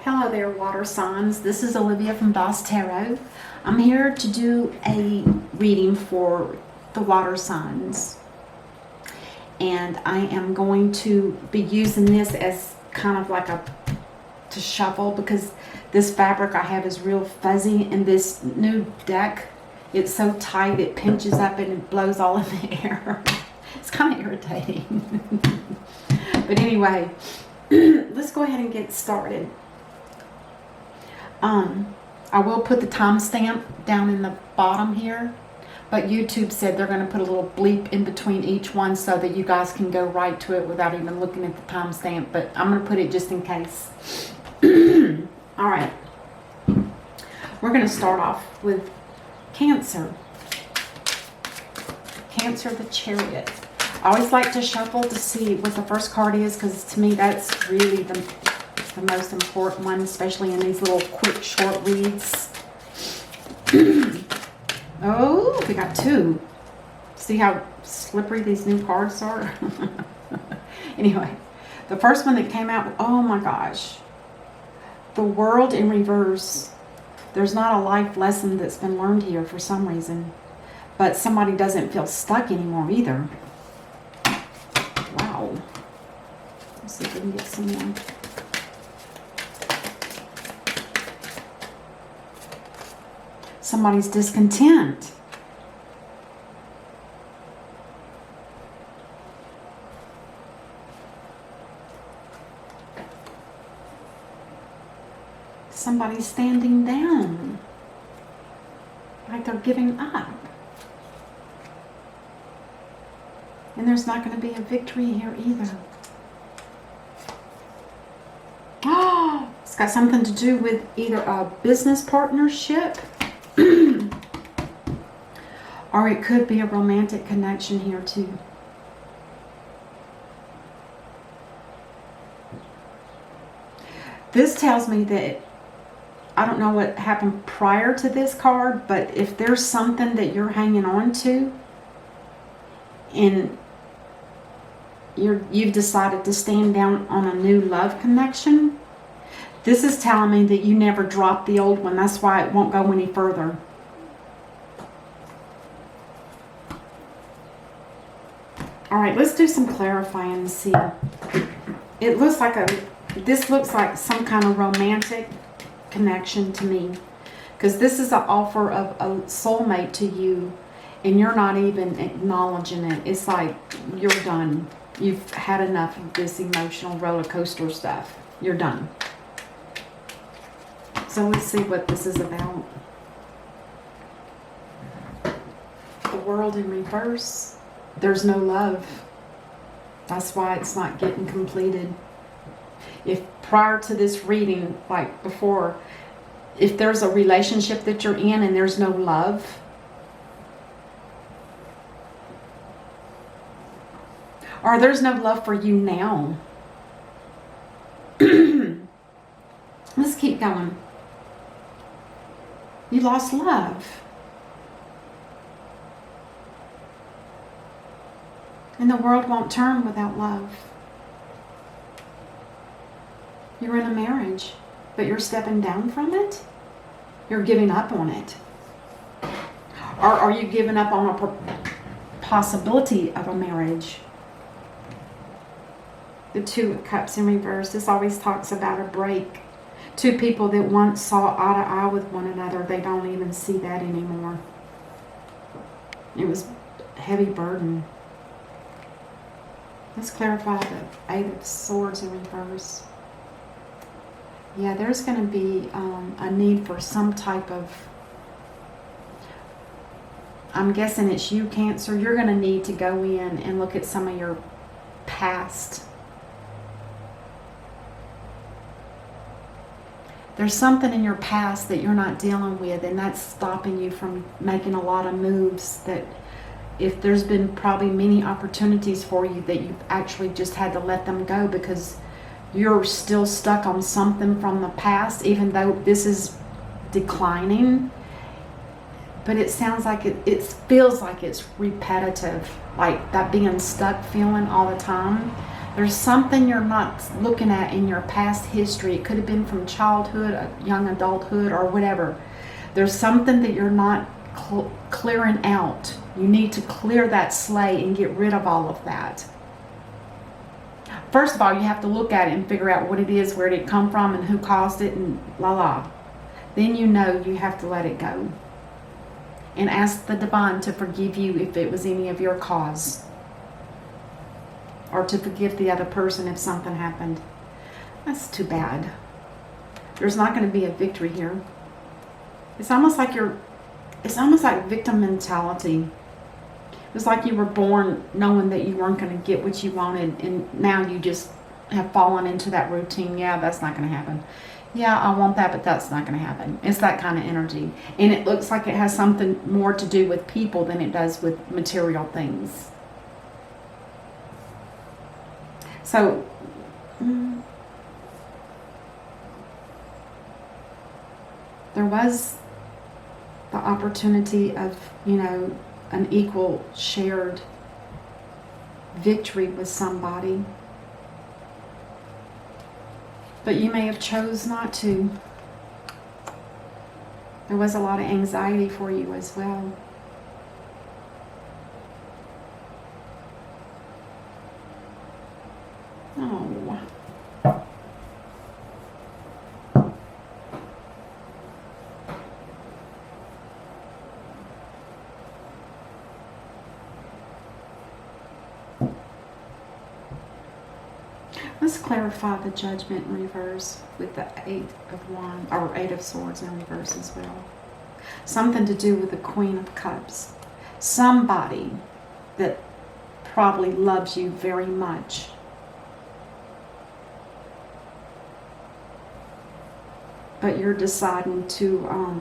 Hello there, water signs. This is Olivia from Boss Tarot. I'm here to do a reading for the water signs. And I am going to be using this as kind of like to shuffle, because this fabric I have is real fuzzy, and this new deck, it's so tight it pinches up and it blows all in the air. It's kind of irritating. But anyway, let's go ahead and get started. I will put the timestamp down in the bottom here, but YouTube said they're going to put a little bleep in between each one so that you guys can go right to it without even looking at the timestamp, but I'm going to put it just in case. All right. We're going to start off with Cancer. Cancer, the Chariot. I always like to shuffle to see what the first card is, because to me that's really the most important one, especially in these little quick short reads. Oh, we got two. See how slippery these new cards are? Anyway, the first one that came out, oh my gosh, the World in reverse. There's not a life lesson that's been learned here for some reason, but somebody doesn't feel stuck anymore either. Wow. Let's see if we can get some more. Somebody's discontent. Somebody's standing down, like they're giving up. And there's not going to be a victory here either. Oh, it's got something to do with either a business partnership or it could be a romantic connection here too. This tells me that, I don't know what happened prior to this card, but if there's something that you're hanging on to and you've decided to stand down on a new love connection, this is telling me that you never dropped the old one. That's why it won't go any further. All right, let's do some clarifying and see. It looks like this looks like some kind of romantic connection to me, because this is an offer of a soulmate to you and you're not even acknowledging it. It's like you're done. You've had enough of this emotional roller coaster stuff. You're done. So let's see what this is about. The World in reverse. There's no love. That's why it's not getting completed. If prior to this reading, like before, if there's a relationship that you're in and there's no love, or there's no love for you now, let's keep going. You lost love. And the world won't turn without love. You're in a marriage, but you're stepping down from it? You're giving up on it. Or are you giving up on a possibility of a marriage? The Two of Cups in reverse. This always talks about a break. Two people that once saw eye to eye with one another, they don't even see that anymore. It was a heavy burden. Let's clarify the Eight of Swords in reverse. Yeah, there's going to be a need for some type of, I'm guessing it's you, Cancer. You're going to need to go in and look at some of your past. There's something in your past that you're not dealing with, and that's stopping you from making a lot of moves. That if there's been probably many opportunities for you that you've actually just had to let them go because you're still stuck on something from the past, even though this is declining. But it sounds like it feels like it's repetitive, like that being stuck feeling all the time. There's something you're not looking at in your past history. It could have been from childhood, young adulthood, or whatever. There's something that you're not clearing out. You need to clear that slate and get rid of all of that. First of all, you have to look at it and figure out what it is, where did it come from, and who caused it, and la la. Then you know you have to let it go. And ask the divine to forgive you if it was any of your cause. Or to forgive the other person if something happened. That's too bad. There's not going to be a victory here. It's almost like victim mentality. It's like you were born knowing that you weren't going to get what you wanted, and now you just have fallen into that routine. Yeah, that's not going to happen. Yeah, I want that, but that's not going to happen. It's that kind of energy. And it looks like it has something more to do with people than it does with material things. So, there was the opportunity of, an equal shared victory with somebody. But you may have chose not to. There was a lot of anxiety for you as well. Oh. Let's clarify the Judgment in reverse with the Eight of Wands, or Eight of Swords in reverse as well. Something to do with the Queen of Cups. Somebody that probably loves you very much. But you're deciding to,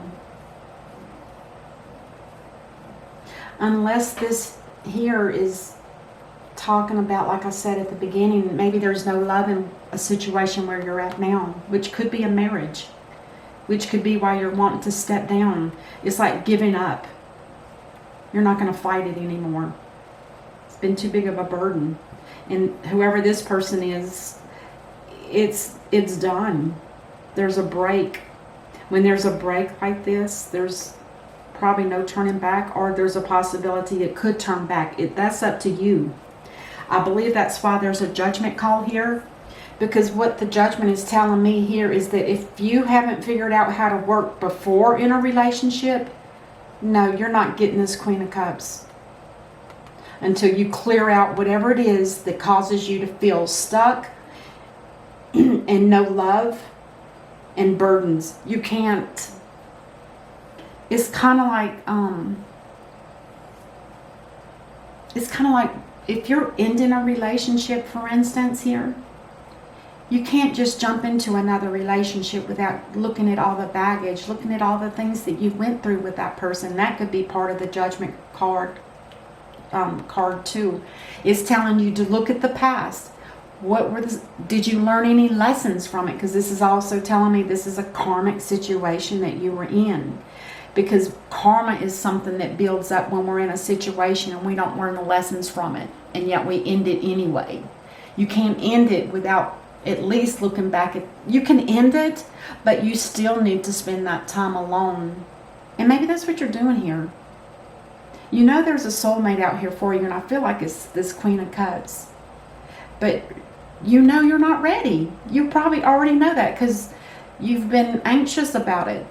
unless this here is talking about, like I said at the beginning, maybe there's no love in a situation where you're at now, which could be a marriage, which could be why you're wanting to step down. It's like giving up. You're not going to fight it anymore. It's been too big of a burden. And whoever this person is, it's done. There's a break. When there's a break like this, there's probably no turning back, or there's a possibility it could turn back. That's up to you. I believe that's why there's a judgment call here, because what the judgment is telling me here is that if you haven't figured out how to work before in a relationship, no, you're not getting this Queen of Cups until you clear out whatever it is that causes you to feel stuck and no love and burdens. You can't. It's kind of like if you're ending a relationship, for instance, here, you can't just jump into another relationship without looking at all the baggage, looking at all the things that you went through with that person. That could be part of the judgment card too. It's telling you to look at the past. Did you learn any lessons from it? Because this is also telling me this is a karmic situation that you were in. Because karma is something that builds up when we're in a situation and we don't learn the lessons from it. And yet we end it anyway. You can't end it without at least looking back at... You can end it, but you still need to spend that time alone. And maybe that's what you're doing here. You know there's a soulmate out here for you, and I feel like it's this Queen of Cups. But you know you're not ready. You probably already know that because you've been anxious about it.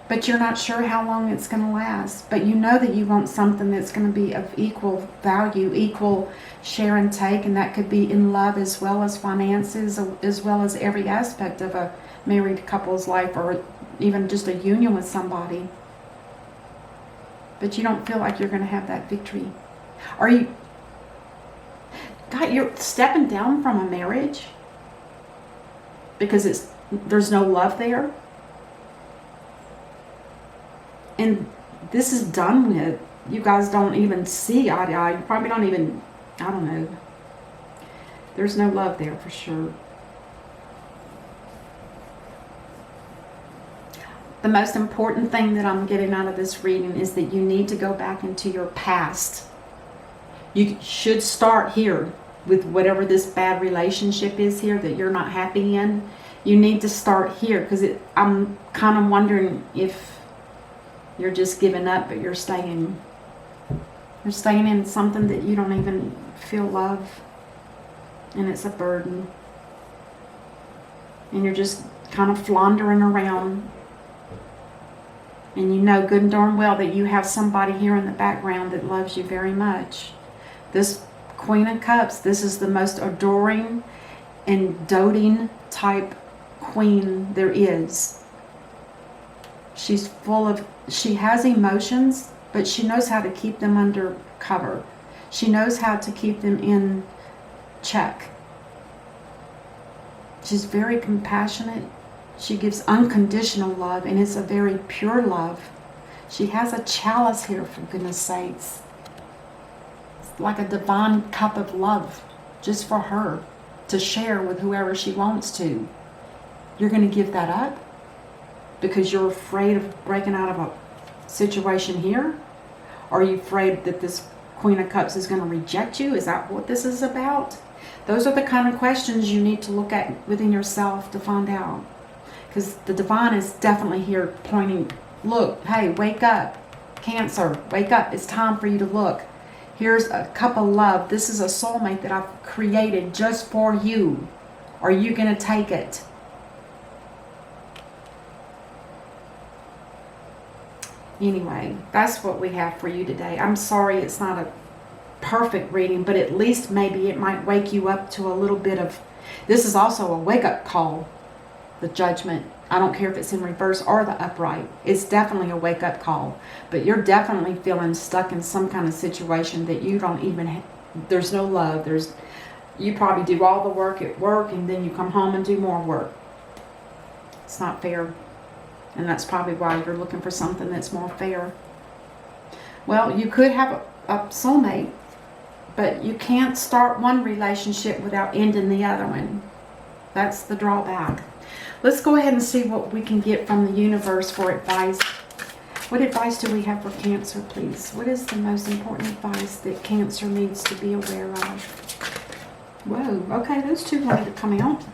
But you're not sure how long it's going to last. But you know that you want something that's going to be of equal value, equal share and take. And that could be in love as well as finances, as well as every aspect of a married couple's life, or even just a union with somebody. But you don't feel like you're going to have that victory. Are you... God, you're stepping down from a marriage because there's no love there. And this is done with. You guys don't even see eye to eye. You probably don't even, I don't know. There's no love there for sure. The most important thing that I'm getting out of this reading is that you need to go back into your past You should start here with whatever this bad relationship is here that you're not happy in. You need to start here, because I'm kind of wondering if you're just giving up, but you're staying in something that you don't even feel love, and it's a burden, and you're just kind of floundering around, and you know good and darn well that you have somebody here in the background that loves you very much. This Queen of Cups, this is the most adoring and doting type queen there is. She has emotions, but she knows how to keep them under cover. She knows how to keep them in check. She's very compassionate. She gives unconditional love, and it's a very pure love. She has a chalice here, for goodness sakes. It's like a divine cup of love just for her to share with whoever she wants to. You're going to give that up because you're afraid of breaking out of a situation here? Are you afraid that this Queen of Cups is going to reject you? Is that what this is about? Those are the kind of questions you need to look at within yourself to find out. Because the divine is definitely here pointing, look, hey, wake up. Cancer, wake up. It's time for you to look. Here's a cup of love. This is a soulmate that I've created just for you. Are you going to take it? Anyway, that's what we have for you today. I'm sorry it's not a perfect reading, but at least maybe it might wake you up to a little bit of... This is also a wake-up call, the Judgment. I don't care if it's in reverse or the upright. It's definitely a wake-up call. But you're definitely feeling stuck in some kind of situation that you don't even... There's no love. You probably do all the work at work, and then you come home and do more work. It's not fair. And that's probably why you're looking for something that's more fair. Well, you could have a soulmate, but you can't start one relationship without ending the other one. That's the drawback. Let's go ahead and see what we can get from the universe for advice. What advice do we have for Cancer, please? What is the most important advice that Cancer needs to be aware of? Whoa, okay, those two wanted to come out.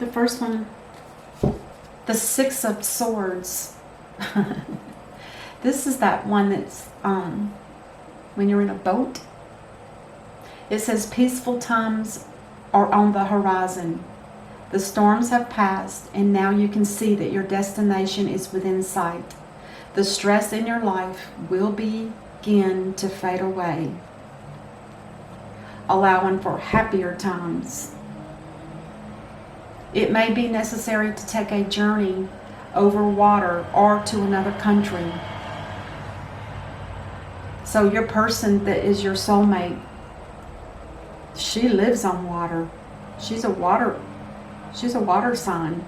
The first one, the Six of Swords. This is that one that's when you're in a boat. It says peaceful times are on the horizon. The storms have passed, and now you can see that your destination is within sight. The stress in your life will begin to fade away, allowing for happier times. It may be necessary to take a journey over water or to another country. So your person that is your soulmate, she lives on water. She's a water sign.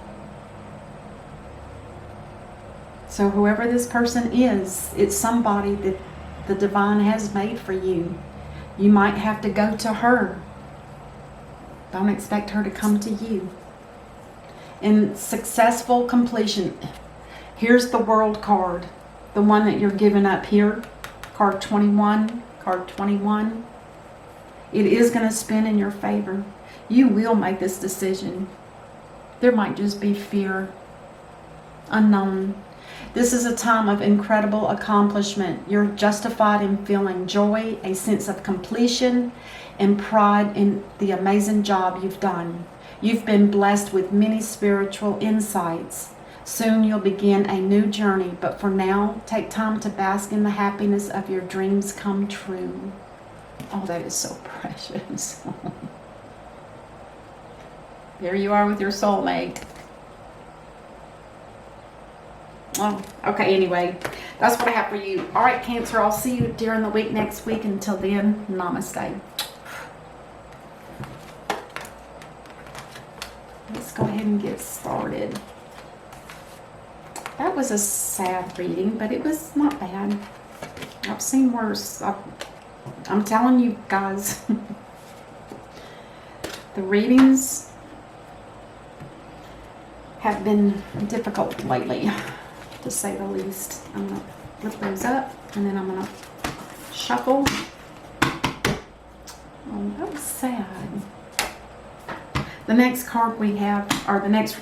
So whoever this person is, it's somebody that the divine has made for you. You might have to go to her. Don't expect her to come to you. In successful completion, here's the World card, the one that you're giving up here, card 21, card 21. It is going to spin in your favor. You will make this decision. There might just be fear, unknown. This is a time of incredible accomplishment. You're justified in feeling joy, a sense of completion, and pride in the amazing job you've done. You've been blessed with many spiritual insights. Soon you'll begin a new journey, but for now, take time to bask in the happiness of your dreams come true. Oh, that is so precious. There you are with your soulmate. Oh, okay, anyway, that's what I have for you. All right, Cancer, I'll see you during the week next week. Until then, namaste. Let's go ahead and get started. That was a sad reading, but it was not bad. I've seen worse. I'm telling you guys, the readings have been difficult lately, to say the least. I'm going to flip those up. And then I'm going to shuffle. Oh, that was sad. The next card we have, or the next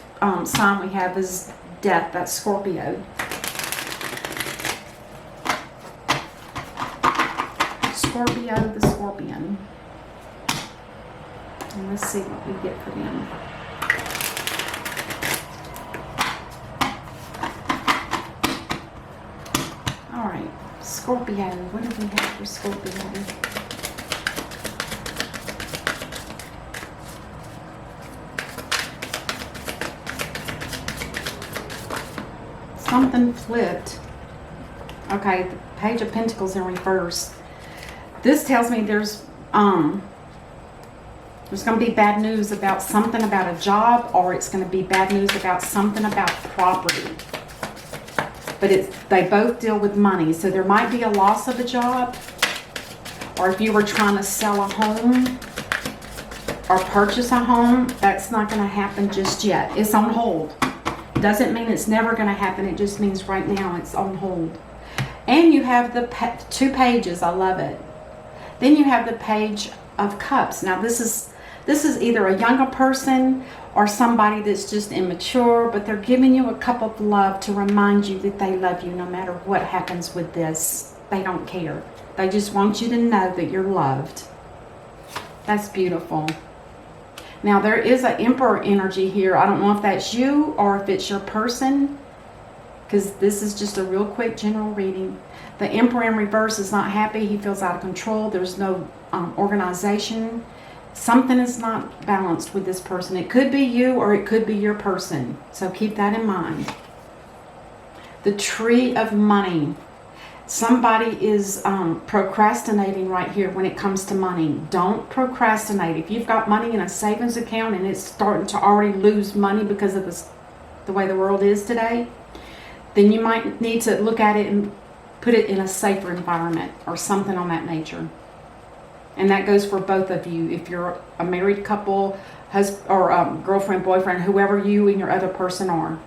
sign we have is Death. That's Scorpio. Scorpio, the Scorpion. And let's see what we get for them. All right, Scorpio. What do we have for Scorpio? Something flipped. Okay, the Page of Pentacles in reverse. This tells me there's going to be bad news about something about a job, or it's going to be bad news about something about property. But they both deal with money, so there might be a loss of a job, or if you were trying to sell a home or purchase a home, that's not going to happen just yet. It's on hold. Doesn't mean it's never going to happen. It just means right now it's on hold. And you have the 2 pages. I love it. Then you have the Page of Cups. Now this is either a younger person or somebody that's just immature, but they're giving you a cup of love to remind you that they love you no matter what happens with this. They don't care. They just want you to know that you're loved. That's beautiful. Now there is an Emperor energy here. I don't know if that's you or if it's your person, because this is just a real quick general reading. The Emperor in reverse is not happy. He feels out of control. There's no organization. Something is not balanced with this person. It could be you or it could be your person. So keep that in mind. The Tree of Money. Somebody is procrastinating right here when it comes to money. Don't procrastinate. If you've got money in a savings account and it's starting to already lose money because of the way the world is today, then you might need to look at it and put it in a safer environment or something on that nature. And that goes for both of you. If you're a married couple, husband or girlfriend, boyfriend, whoever you and your other person are.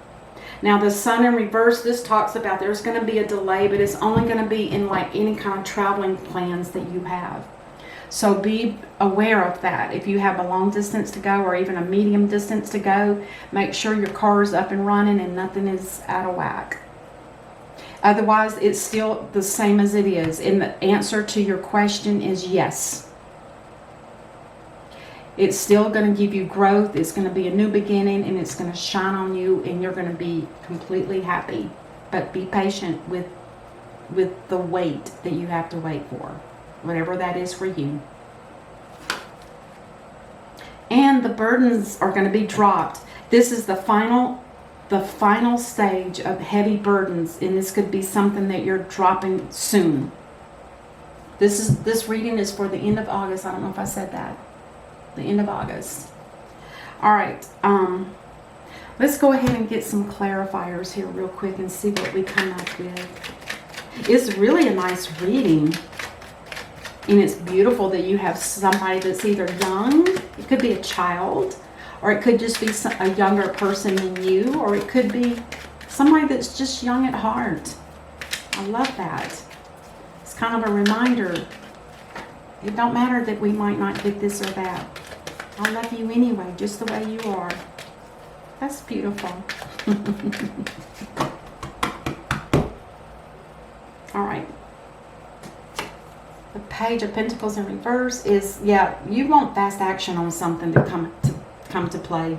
Now the Sun in reverse, this talks about there's going to be a delay, but it's only going to be in like any kind of traveling plans that you have. So be aware of that. If you have a long distance to go or even a medium distance to go, make sure your car is up and running and nothing is out of whack. Otherwise, it's still the same as it is. And the answer to your question is yes. It's still going to give you growth. It's going to be a new beginning, and it's going to shine on you, and you're going to be completely happy. But be patient with the wait that you have to wait for, whatever that is for you. And the burdens are going to be dropped. This is the final stage of heavy burdens, and this could be something that you're dropping soon. This reading is for the end of August. I don't know if I said that. The end of August. All right. Let's go ahead and get some clarifiers here real quick and see what we come up with. It's really a nice reading. And it's beautiful that you have somebody that's either young, it could be a child, or it could just be a younger person than you, or it could be somebody that's just young at heart. I love that. It's kind of a reminder. It don't matter that we might not get this or that. I love you anyway, just the way you are. That's beautiful. All right. The Page of Pentacles in reverse is, yeah, you want fast action on something to come to play.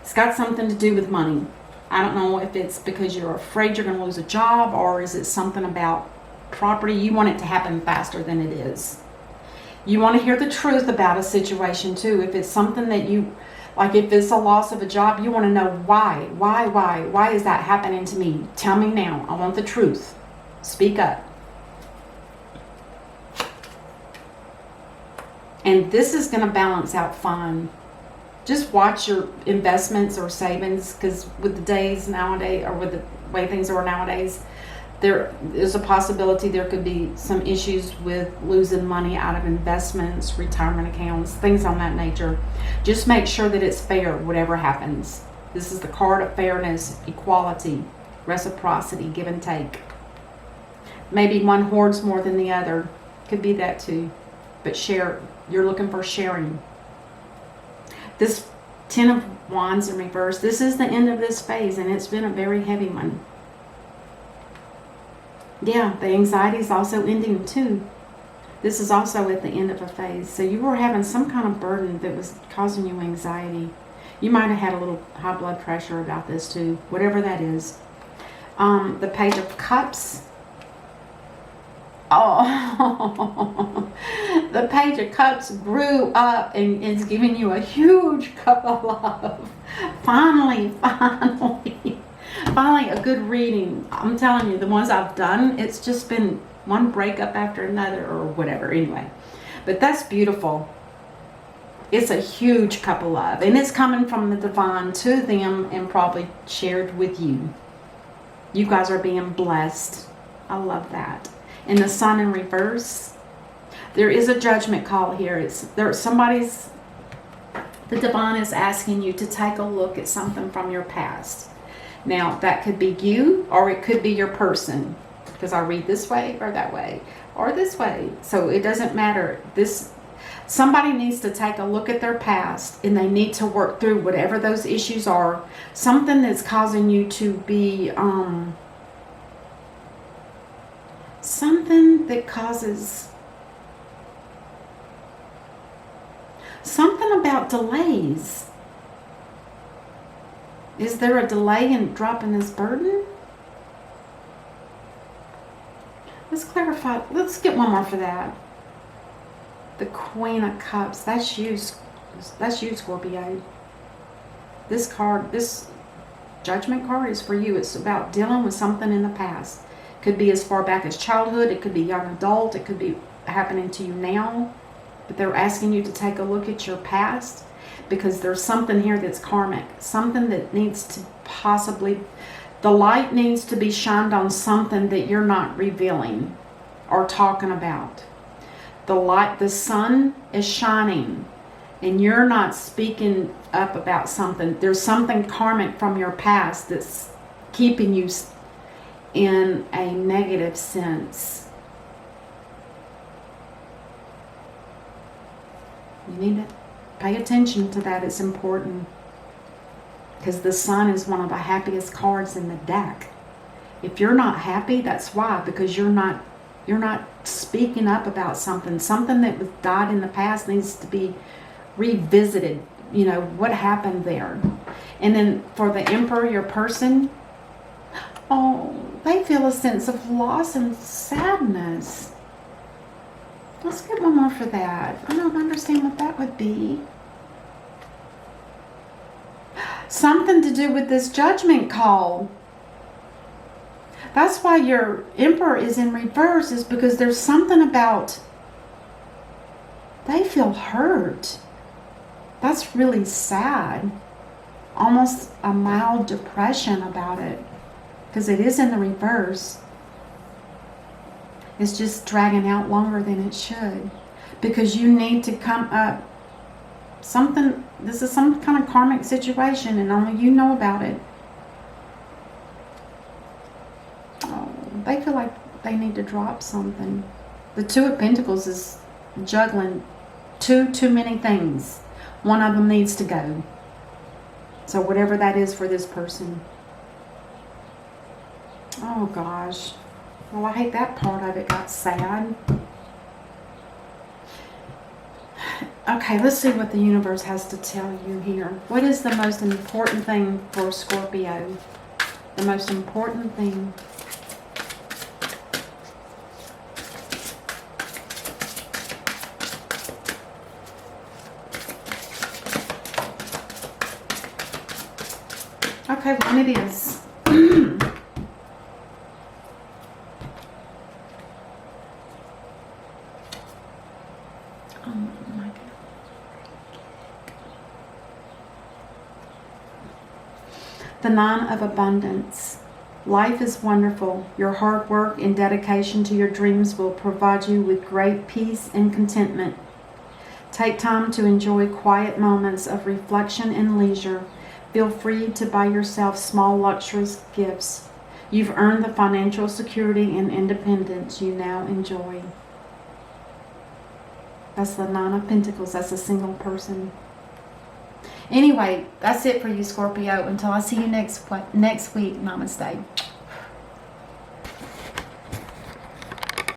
It's got something to do with money. I don't know if it's because you're afraid you're going to lose a job, or is it something about property. You want it to happen faster than it is. You want to hear the truth about a situation too. If it's something that you, like if it's a loss of a job, you want to know why. Why is that happening to me? Tell me now. I want the truth. Speak up. And this is going to balance out fine. Just watch your investments or savings, because with the days nowadays, or with the way things are nowadays, there is a possibility there could be some issues with losing money out of investments, retirement accounts, things on that nature. Just make sure that it's fair, whatever happens. This is the card of fairness, equality, reciprocity, give and take. Maybe one hoards more than the other. Could be that too. But share. You're looking for sharing. This 10 of Wands in reverse. This is the end of this phase, and it's been a very heavy one. Yeah, the anxiety is also ending too. This is also at the end of a phase. So you were having some kind of burden that was causing you anxiety. You might have had a little high blood pressure about this too, whatever that is. The Page of Cups. Oh, the Page of Cups grew up and is giving you a huge cup of love. Finally, finally a good reading. I'm telling you, the ones I've done, it's just been one breakup after another or whatever. Anyway, but that's beautiful. It's a huge cup of love, and it's coming from the divine to them and probably shared with you. You guys are being blessed. I love that. And the Sun in reverse. There is a judgment call here. The divine is asking you to take a look at something from your past. Now, that could be you, or it could be your person, because I read this way or that way or this way. So it doesn't matter. Somebody needs to take a look at their past, and they need to work through whatever those issues are. Something that's causing you to be something that causes something about delays. Is there a delay in dropping this burden? Let's clarify. Let's get one more for that. The Queen of Cups. That's you, Scorpio. This card, this Judgment card is for you. It's about dealing with something in the past. Could be as far back as childhood. It could be young adult. It could be happening to you now. But they're asking you to take a look at your past, because there's something here that's karmic. Something that needs to possibly, the light needs to be shined on something that you're not revealing or talking about. The light, the sun is shining, and you're not speaking up about something. There's something karmic from your past that's keeping you in a negative sense. You need to pay attention to that. It's important, because the sun is one of the happiest cards in the deck. If you're not happy, that's why, because you're not speaking up about something that was died in the past needs to be revisited. You know, what happened there. And then for the Emperor, your person, oh, they feel a sense of loss and sadness. Let's get one more for that. I don't understand what that would be. Something to do with this judgment call. That's why your Emperor is in reverse, is because there's something about, they feel hurt. That's really sad. Almost a mild depression about it, because it is in the reverse. It's just dragging out longer than it should, because you need to come up something. This is some kind of karmic situation, and only you know about it. Oh, they feel like they need to drop something. The Two of Pentacles is juggling too many things. One of them needs to go. So whatever that is for this person. Oh gosh. Well, I hate that part of it got sad. Okay, let's see what the universe has to tell you here. What is the most important thing for Scorpio? The most important thing. Okay, one it is. The Nine of Abundance. Life is wonderful. Your hard work and dedication to your dreams will provide you with great peace and contentment. Take time to enjoy quiet moments of reflection and leisure. Feel free to buy yourself small luxurious gifts. You've earned the financial security and independence you now enjoy. That's the Nine of Pentacles. That's a single person. Anyway, that's it for you, Scorpio. Until I see you next week. Namaste.